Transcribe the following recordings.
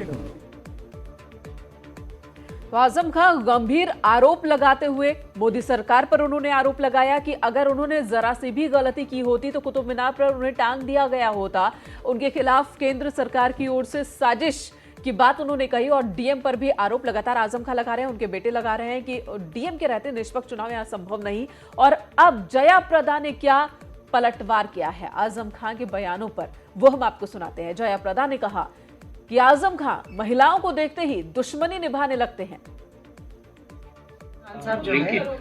चलो। तो आजम खान गंभीर आरोप लगाते हुए मोदी सरकार पर उन्होंने आरोप लगाया कि अगर उन्होंने जरा सी भी गलती की होती तो कुतुब मीनार पर उन्हें टांग दिया गया होता। उनके खिलाफ केंद्र सरकार की ओर से साजिश की बात उन्होंने कही और डीएम पर भी आरोप लगातार आजम खान लगा रहे हैं, उनके बेटे लगा रहे हैं कि डीएम के रहते निष्पक्ष चुनाव यहां संभव नहीं। और अब जया प्रदा ने क्या पलटवार किया है आजम खान के बयानों पर, वो हम आपको सुनाते हैं। जया प्रदा ने कहा कि आजम खान महिलाओं को देखते ही दुश्मनी निभाने लगते हैं। साहब जो है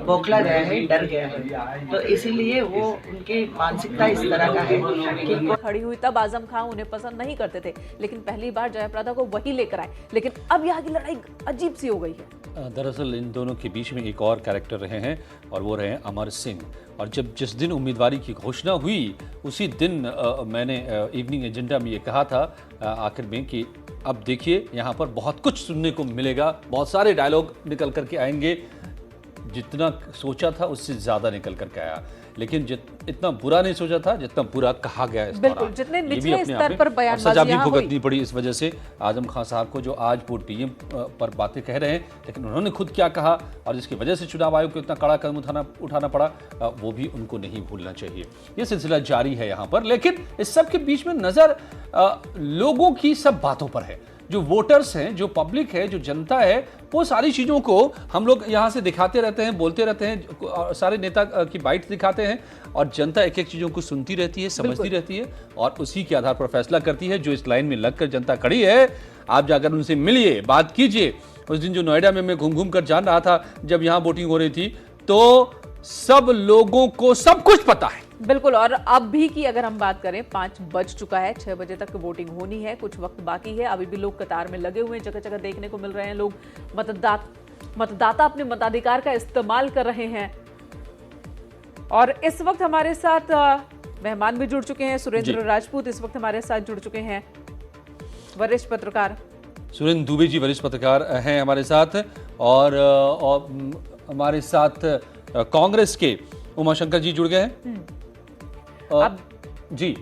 बौखला गया है, डर गया है, तो इसीलिए वो उनकी मानसिकता इस तरह का है कि खड़ी हुई तब आजम खान उन्हें पसंद नहीं करते थे, लेकिन पहली बार जयाप्रदा को वही लेकर आए। लेकिन अब यहाँ की लड़ाई अजीब सी हो गई है। दरअसल इन दोनों के बीच में एक और कैरेक्टर रहे हैं और वो रहे हैं अमर सिंह। और जिस दिन उम्मीदवारी की घोषणा हुई उसी दिन मैंने इवनिंग एजेंडा में ये कहा था आखिर में कि अब देखिए यहाँ पर बहुत कुछ सुनने को मिलेगा, बहुत सारे डायलॉग निकल करके आएंगे। जितना सोचा था उससे ज़्यादा निकल करके आया, लेकिन इतना बुरा नहीं सोचा था जितना बुरा कहा गया इस बिल्कुल, जितने निचले स्तर पर बयानबाजी सजा भी भुगतनी पड़ी इस वजह से आजम खान साहब को, जो आज वो डीएम पर बातें कह रहे हैं, लेकिन उन्होंने खुद क्या कहा और जिसकी वजह से चुनाव आयोग को इतना कड़ा कदम उठाना पड़ा, वो भी उनको नहीं भूलना चाहिए। ये सिलसिला जारी है यहाँ पर, लेकिन इस सब के बीच में नज़र लोगों की सब बातों पर है। जो वोटर्स हैं, जो पब्लिक है, जो जनता है, वो सारी चीज़ों को हम लोग यहाँ से दिखाते रहते हैं, बोलते रहते हैं, सारे नेता की बाइट दिखाते हैं और जनता एक एक चीज़ों को सुनती रहती है, समझती रहती है और उसी के आधार पर फैसला करती है। जो इस लाइन में लगकर जनता खड़ी है, आप जाकर उनसे मिलिए, बात कीजिए। उस दिन जो नोएडा में मैं घूम कर जान रहा था, जब यहाँ वोटिंग हो रही थी, तो सब लोगों को सब कुछ पता है। बिल्कुल। और अब भी की अगर हम बात करें, 5 बज चुका है, 6 बजे तक वोटिंग होनी है, कुछ वक्त बाकी है। अभी भी लोग कतार में लगे हुए हैं, जगह जगह देखने को मिल रहे हैं। लोग मतदाता अपने मताधिकार का इस्तेमाल कर रहे हैं। और इस वक्त हमारे साथ मेहमान भी जुड़ चुके हैं। सुरेंद्र राजपूत इस वक्त हमारे साथ जुड़ चुके हैं, वरिष्ठ पत्रकार। सुरेंद्र दुबे जी वरिष्ठ पत्रकार हैं हमारे साथ और हमारे साथ कांग्रेस के उमाशंकर जी जुड़ गए हैं। जी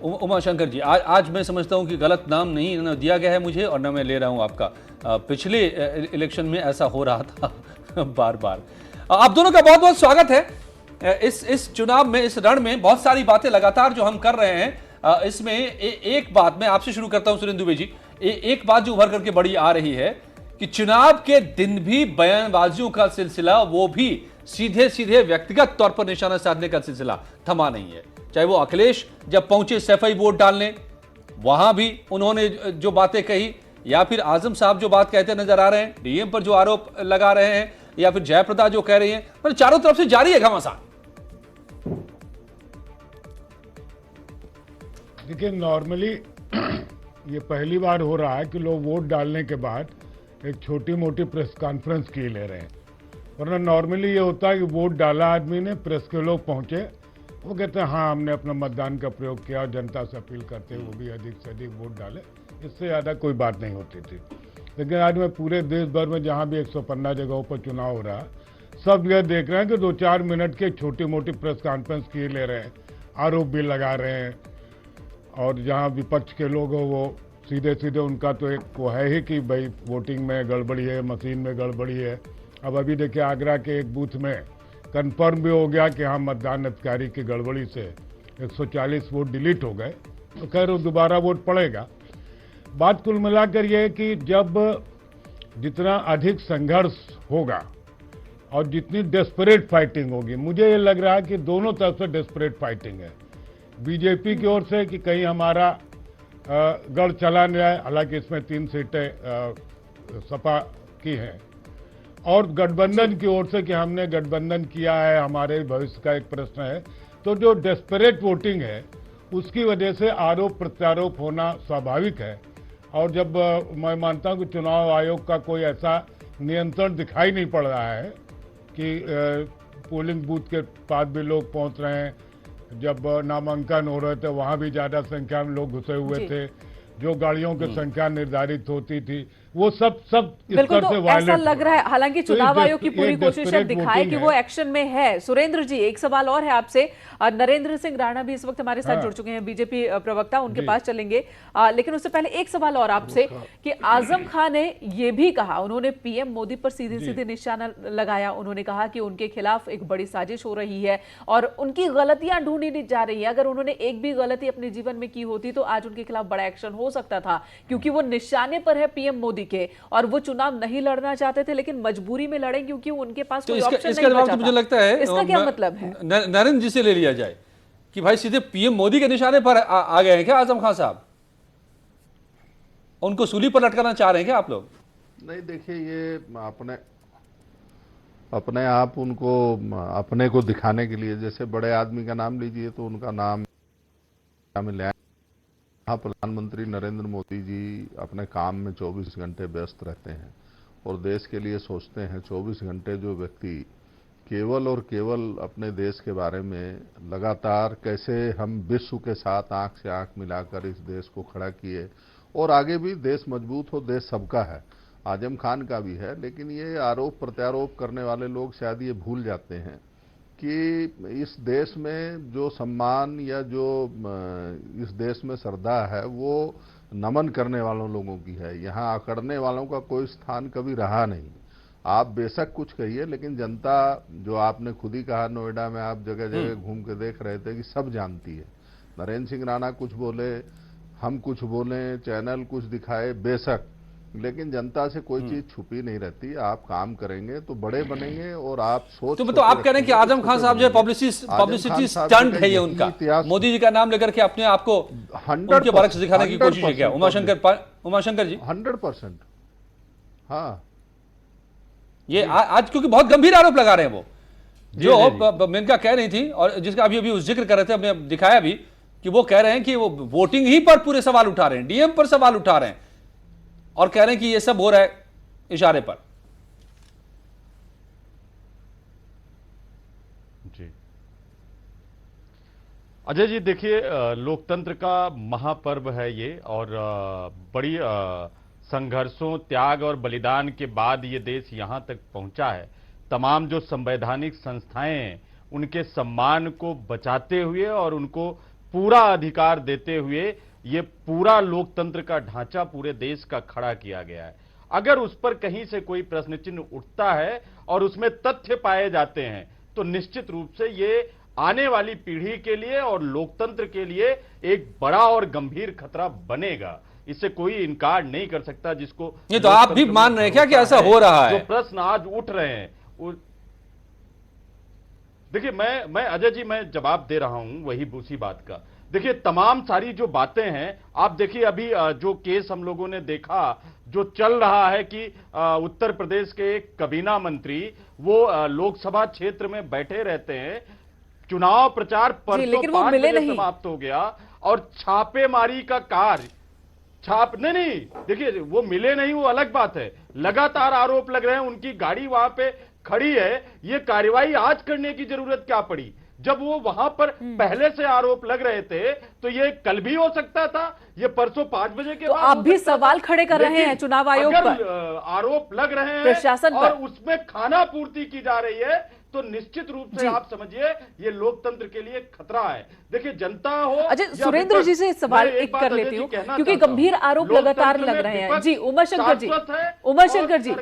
उमाशंकर जी, आज मैं समझता हूं कि गलत नाम नहीं न दिया गया है मुझे और न मैं ले रहा हूं आपका। पिछले इलेक्शन में ऐसा हो रहा था बार बार। आप दोनों का बहुत बहुत स्वागत है इस चुनाव में, इस रण में। बहुत सारी बातें लगातार जो हम कर रहे हैं, इसमें एक बात मैं आपसे शुरू करता हूं सुरेंद्र दुबे जी। एक बात जो उभर करके बड़ी आ रही है कि चुनाव के दिन भी बयानबाजियों का सिलसिला, वो भी सीधे सीधे व्यक्तिगत तौर पर निशाना साधने का सिलसिला थमा नहीं है। चाहे वो अखिलेश जब पहुंचे सफाई वोट डालने, वहां भी उन्होंने जो बातें कही, या फिर आजम साहब जो बात कहते नजर आ रहे हैं, डीएम पर जो आरोप लगा रहे हैं, या फिर जयप्रदा जो कह रही हैं, मतलब चारों तरफ से जारी है घमासान। देखिए, नॉर्मली ये पहली बार हो रहा है कि लोग वोट डालने के बाद एक छोटी मोटी प्रेस कॉन्फ्रेंस की ले रहे हैं, वरना नॉर्मली ये होता है कि वोट डाला आदमी ने, प्रेस के लोग पहुंचे, वो कहते हैं हाँ हमने अपना मतदान का प्रयोग किया और जनता से अपील करते हैं वो भी अधिक से अधिक वोट डाले। इससे ज़्यादा कोई बात नहीं होती थी। लेकिन आज मैं पूरे देश भर में जहाँ भी 115 जगहों पर चुनाव हो रहा है, सब यह देख रहे हैं कि 2-4 मिनट के छोटी मोटी प्रेस कॉन्फ्रेंस किए ले रहे हैं, आरोप भी लगा रहे हैं। और जहाँ विपक्ष के लोग हो वो सीधे सीधे उनका तो एक वो है ही कि भाई वोटिंग में गड़बड़ी है, मशीन में गड़बड़ी है। अब अभी देखिए आगरा के एक बूथ में कंफर्म भी हो गया कि हाँ मतदान अधिकारी की गड़बड़ी से 140 वोट डिलीट हो गए, तो खैर वो दोबारा वोट पड़ेगा। बात कुल मिलाकर ये है कि जब जितना अधिक संघर्ष होगा और जितनी डेस्परेट फाइटिंग होगी, मुझे ये लग रहा है कि दोनों तरफ से डेस्परेट फाइटिंग है। बीजेपी की ओर से कि कहीं हमारा गढ़ चला न जाए, हालांकि इसमें 3 सीटें सपा की हैं, और गठबंधन की ओर से कि हमने गठबंधन किया है, हमारे भविष्य का एक प्रश्न है। तो जो डेस्परेट वोटिंग है उसकी वजह से आरोप प्रत्यारोप होना स्वाभाविक है। और जब मैं मानता हूं कि चुनाव आयोग का कोई ऐसा नियंत्रण दिखाई नहीं पड़ रहा है कि पोलिंग बूथ के पास भी लोग पहुंच रहे हैं, जब नामांकन हो रहे थे वहां भी ज़्यादा संख्या में लोग घुसे हुए थे, जो गाड़ियों की संख्या निर्धारित होती थी वो सब इस बिल्कुल, तरह से तो वायलेट ऐसा लग रहा है, हालांकि तो ये चुनाव आयोग की पूरी ये कोशिश है desperate दिखाए voting कि वो है। एक्शन में है। सुरेंद्र जी, एक सवाल और है आपसे। नरेंद्र सिंह राणा भी इस वक्त हमारे साथ हाँ। जुड़ चुके हैं, बीजेपी प्रवक्ता, उनके जी। पास चलेंगे। लेकिन उससे पहले एक सवाल और आपसे कि आजम खान ने ये भी कहा, उन्होंने पीएम मोदी पर सीधे सीधे निशाना लगाया। उन्होंने कहा कि उनके खिलाफ एक बड़ी साजिश हो रही है और उनकी गलतियां ढूंढी जा रही है। अगर उन्होंने एक भी गलती अपने जीवन में की होती तो आज उनके खिलाफ बड़ा एक्शन हो सकता था, क्योंकि वो निशाने पर है पीएम मोदी के और वो चुनाव नहीं लड़ना चाहते थे, लेकिन मजबूरी में लड़े क्योंकि उनके पास तो कोई इसका ऑप्शन इसका नहीं जवाब बचा तो मुझे था। लगता है इसका क्या मतलब है? नरेंद्र जी से ले लिया जाए कि भाई सीधे पीएम मोदी के निशाने पर आ गए हैं क्या आजम खान साहब? उनको सूली पर लटकाना चाह रहे हैं क्या आप लोग? नहीं, देखिए, ये अपने अपने आप उनको अपने को दिखाने के लिए, जैसे बड़े आदमी का नाम लीजिए तो उनका नाम में ले, हाँ, प्रधानमंत्री नरेंद्र मोदी जी अपने काम में 24 घंटे व्यस्त रहते हैं और देश के लिए सोचते हैं। 24 घंटे जो व्यक्ति केवल और केवल अपने देश के बारे में लगातार कैसे हम विश्व के साथ आंख से आंख मिलाकर इस देश को खड़ा किए और आगे भी देश मजबूत हो, देश सबका है, आजम खान का भी है। लेकिन ये आरोप प्रत्यारोप करने वाले लोग शायद ये भूल जाते हैं कि इस देश में जो सम्मान या जो इस देश में श्रद्धा है वो नमन करने वालों लोगों की है। यहाँ अकड़ने वालों का कोई स्थान कभी रहा नहीं। आप बेशक कुछ कहिए, लेकिन जनता, जो आपने खुद ही कहा, नोएडा में आप जगह जगह घूम के देख रहे थे, कि सब जानती है। नरेंद्र सिंह राणा कुछ बोले, हम कुछ बोले, चैनल कुछ दिखाए, बेशक, लेकिन जनता से कोई चीज छुपी नहीं रहती। आप काम करेंगे तो बड़े बनेंगे और आप सोच, तो मतलब आप कह रहे हैं कि आजम खान साहब जो है पब्लिसिटी स्टंट है ये उनका, मोदी जी का नाम लेकर के अपने आप को उनके बारे में दिखाने की कोशिश है क्या? उमाशंकर जी 100%। हाँ, ये आज क्योंकि बहुत गंभीर आरोप लगा रहे हैं वो, जो मेनका कह रही थी और जिसका अभी उस जिक्र कर रहे थे, हमने दिखाया भी कि वो कह रहे हैं कि वो वोटिंग ही पर पूरे सवाल उठा रहे हैं, डीएम पर सवाल उठा रहे हैं और कह रहे हैं कि ये सब हो रहा है इशारे पर। जी अजय जी, देखिए, लोकतंत्र का महापर्व है ये और बड़ी संघर्षों, त्याग और बलिदान के बाद ये देश यहां तक पहुंचा है। तमाम जो संवैधानिक संस्थाएं हैं उनके सम्मान को बचाते हुए और उनको पूरा अधिकार देते हुए ये पूरा लोकतंत्र का ढांचा पूरे देश का खड़ा किया गया है। अगर उस पर कहीं से कोई प्रश्न चिन्ह उठता है और उसमें तथ्य पाए जाते हैं तो निश्चित रूप से ये आने वाली पीढ़ी के लिए और लोकतंत्र के लिए एक बड़ा और गंभीर खतरा बनेगा। इससे कोई इनकार नहीं कर सकता। जिसको ये तो आप भी मान रहे हैं क्या कि ऐसा हो रहा है? जो प्रश्न आज उठ रहे हैं, देखिए, मैं अजय जी, मैं जवाब दे रहा हूं वही उसी बात का। देखिए, तमाम सारी जो बातें हैं, आप देखिए, अभी जो केस हम लोगों ने देखा, जो चल रहा है कि उत्तर प्रदेश के एक काबीना मंत्री वो लोकसभा क्षेत्र में बैठे रहते हैं, चुनाव प्रचार परसों 5 बजे समाप्त हो गया और छापेमारी का कार्य नहीं, देखिए, वो मिले नहीं, वो अलग बात है। लगातार आरोप लग रहे हैं, उनकी गाड़ी वहां पे खड़ी है। ये कार्रवाई आज करने की जरूरत क्या पड़ी? जब वो वहां पर पहले से आरोप लग रहे थे तो ये कल भी हो सकता था, ये परसों 5 बजे के बाद। आप भी सवाल खड़े कर रहे हैं चुनाव आयोग पर, आरोप लग रहे हैं प्रशासन और पर, उसमें खाना पूर्ति की जा रही है, तो निश्चित रूप से आप समझिए ये लोकतंत्र के लिए खतरा है। देखिए, जनता हो। अजय, सुरेंद्र जी से सवाल एक कर लेती हूँ क्योंकि गंभीर आरोप लगातार लग रहे हैं। जी, उमाशंकर जी,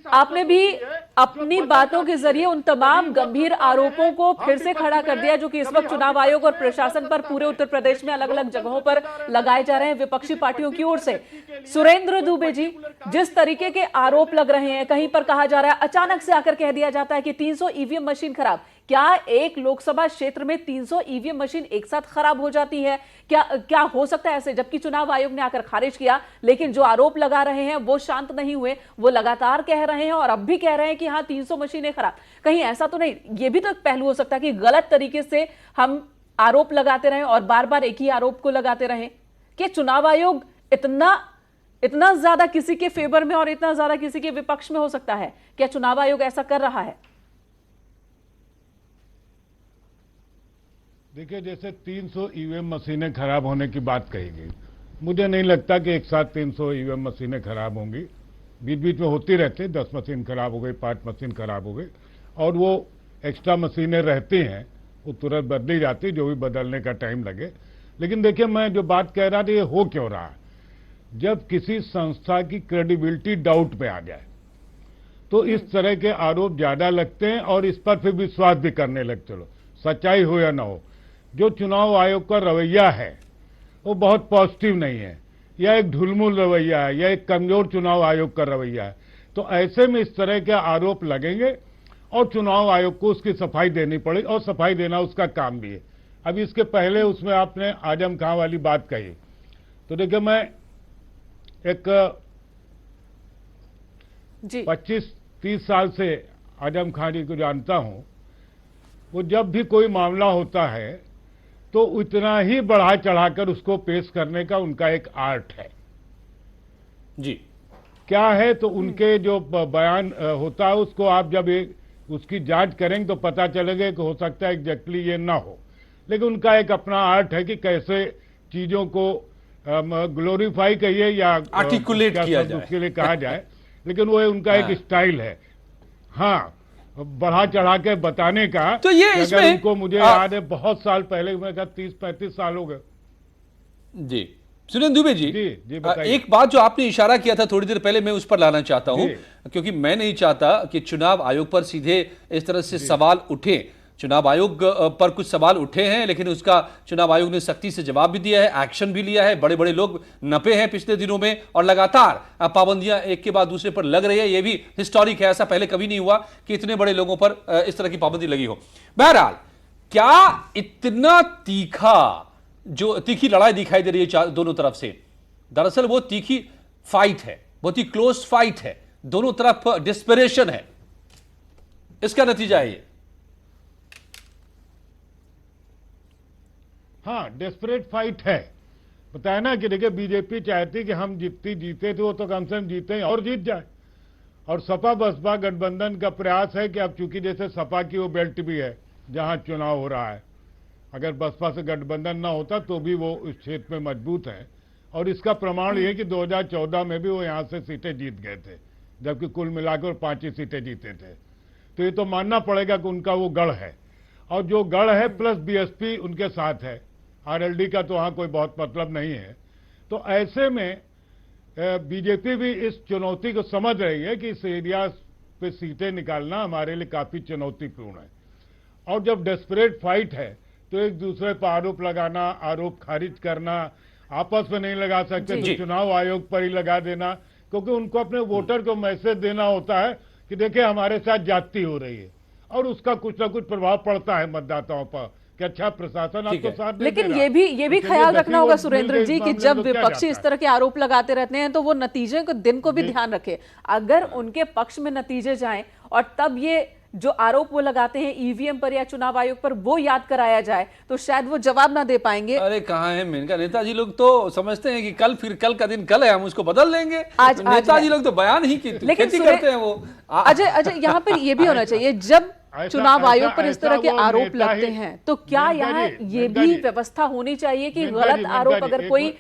आपने भी अपनी बातों के जरिए उन तमाम गंभीर आरोपों को फिर से खड़ा कर दिया जो कि इस वक्त चुनाव आयोग और प्रशासन पर पूरे उत्तर प्रदेश में अलग अलग जगहों पर लगाए जा रहे हैं विपक्षी पार्टियों की ओर से। सुरेंद्र दुबे जी, जिस तरीके के आरोप लग रहे हैं, कहीं पर कहा जा रहा है, अचानक से आकर कह दिया जाता है कि 300 ईवीएम मशीन खराब। क्या एक लोकसभा क्षेत्र में 300 ईवीएम मशीन एक साथ खराब हो जाती है? क्या हो सकता है ऐसे? जबकि चुनाव आयोग ने आकर खारिज किया, लेकिन जो आरोप लगा रहे हैं वो शांत नहीं हुए, वो लगातार कह रहे हैं और अब भी कह रहे हैं कि हाँ 300 मशीनें खराब। कहीं ऐसा तो नहीं, ये भी तो एक पहलू हो सकता है कि गलत तरीके से हम आरोप लगाते रहें और बार बार एक ही आरोप को लगाते रहें? कि चुनाव आयोग इतना ज्यादा किसी के फेवर में और इतना ज्यादा किसी के विपक्ष में हो सकता है? क्या चुनाव आयोग ऐसा कर रहा है? देखिए, जैसे 300 ईवीएम मशीनें खराब होने की बात कही गई, मुझे नहीं लगता कि एक साथ 300 ईवीएम मशीनें खराब होंगी। बीच बीच में होती रहती, 10 मशीन खराब हो गई, 5 मशीन खराब हो गई, और वो एक्स्ट्रा मशीनें रहती हैं, वो तुरंत बदली जाती, जो भी बदलने का टाइम लगे। लेकिन देखिए, मैं जो बात कह रहा था, ये हो क्यों रहा है? जब किसी संस्था की क्रेडिबिलिटी डाउट में आ जाए तो इस तरह के आरोप ज्यादा लगते हैं, और इस पर फिर विश्वास भी करने लगते लोग, सच्चाई हो या ना हो। जो चुनाव आयोग का रवैया है वो बहुत पॉजिटिव नहीं है, या एक ढुलमुल रवैया है, या एक कमजोर चुनाव आयोग का रवैया है। तो ऐसे में इस तरह के आरोप लगेंगे और चुनाव आयोग को उसकी सफाई देनी पड़ेगी, और सफाई देना उसका काम भी है। अब इसके पहले उसमें आपने आजम खां वाली बात कही, तो देखिए, मैं एक जी 25-30 साल से आजम खां जी को जानता हूं। वो जब भी कोई मामला होता है तो उतना ही बढ़ा चढ़ाकर उसको पेश करने का उनका एक आर्ट है। जी क्या है, तो उनके जो बयान होता है, उसको आप जब उसकी जांच करेंगे तो पता चलेगा कि हो सकता है एग्जैक्टली ये ना हो, लेकिन उनका एक अपना आर्ट है कि कैसे चीजों को ग्लोरीफाई कहिए या आर्टिकुलेट क्या किया शब्द जाए। उसके लिए कहा जाए, लेकिन वो उनका एक स्टाइल है, हाँ, बढ़ा चढ़ा के बताने का। तो ये कि अगर इसमें उनको मुझे याद है, बहुत साल पहले, मैं कहा 30-35 साल हो गए। जी सुरेंद्र दुबे जी, जी, बताइए। एक बात जो आपने इशारा किया था थोड़ी देर पहले, मैं उस पर लाना चाहता हूं, जी। क्योंकि मैं नहीं चाहता कि चुनाव आयोग पर सीधे इस तरह से सवाल उठे। चुनाव आयोग पर कुछ सवाल उठे हैं, लेकिन उसका चुनाव आयोग ने सख्ती से जवाब भी दिया है, एक्शन भी लिया है। बड़े बड़े लोग नपे हैं पिछले दिनों में, और लगातार पाबंदियां एक के बाद दूसरे पर लग रही है। यह भी हिस्टोरिक है, ऐसा पहले कभी नहीं हुआ कि इतने बड़े लोगों पर इस तरह की पाबंदी लगी हो। बहरहाल, क्या इतना तीखी लड़ाई दिखाई दे रही है दोनों तरफ से? दरअसल वो तीखी फाइट है, बहुत ही क्लोज फाइट है, दोनों तरफ डिस्परेशन है, इसका नतीजा है ये। हाँ, डेस्परेट फाइट है। बताया ना कि देखिए, बीजेपी चाहती कि हम जितनी जीते थे वो तो कम से कम जीते और जीत जाए, और सपा बसपा गठबंधन का प्रयास है कि अब चूंकि जैसे सपा की वो बेल्ट भी है जहां चुनाव हो रहा है, अगर बसपा से गठबंधन ना होता तो भी वो उस क्षेत्र में मजबूत है। और इसका प्रमाण ये कि 2014 में भी वो यहां से सीटें जीत गए थे, जबकि कुल मिलाकर 5 ही सीटें जीते थे। तो ये तो मानना पड़ेगा कि उनका वो गढ़ है, और जो गढ़ है प्लस बीएसपी उनके साथ है, आरएलडी का तो वहां कोई बहुत मतलब नहीं है। तो ऐसे में बीजेपी भी इस चुनौती को समझ रही है कि इस एरिया पे सीटें निकालना हमारे लिए काफी चुनौतीपूर्ण है। और जब डेस्परेट फाइट है तो एक दूसरे पर आरोप लगाना, आरोप खारिज करना, आपस में नहीं लगा सकते तो चुनाव आयोग पर ही लगा देना, क्योंकि उनको अपने वोटर को मैसेज देना होता है कि देखिए हमारे साथ जाति हो रही है, और उसका कुछ ना कुछ प्रभाव पड़ता है मतदाताओं पर कि अच्छा प्रशासन आपको साथ नहीं लेकिन दे रहा। ये भी तो ख्याल चलिए रखना होगा 10 सुरेंद्र मिल जी गए, कि इस जब मामले में तो क्या विपक्षी जाता इस तरह के आरोप लगाते रहते हैं तो वो नतीजे को दिन को भी ध्यान रखे। अगर उनके पक्ष में नतीजे जाएं और तब ये जो आरोप वो लगाते हैं ईवीएम पर या चुनाव आयोग पर वो याद कराया जाए तो शायद वो जवाब ना दे पाएंगे। अरे कहाँ है मेनका, नेताजी लोग तो समझते हैं कि कल का दिन कल है, हम उसको बदल लेंगे। आज नेताजी लोग तो बयान ही की खेती करते हैं वो। अजय यहाँ पर ये भी होना चाहिए, जब चुनाव आयोग पर इस तरह के वो आरोप नेता लगते ही- हैं तो क्या मेनका यहाँ जी, ये मेनका भी जी, व्यवस्था होनी चाहिए कि मेनका गलत जी, आरोप मेनका जी, अगर एक कोई मिनट।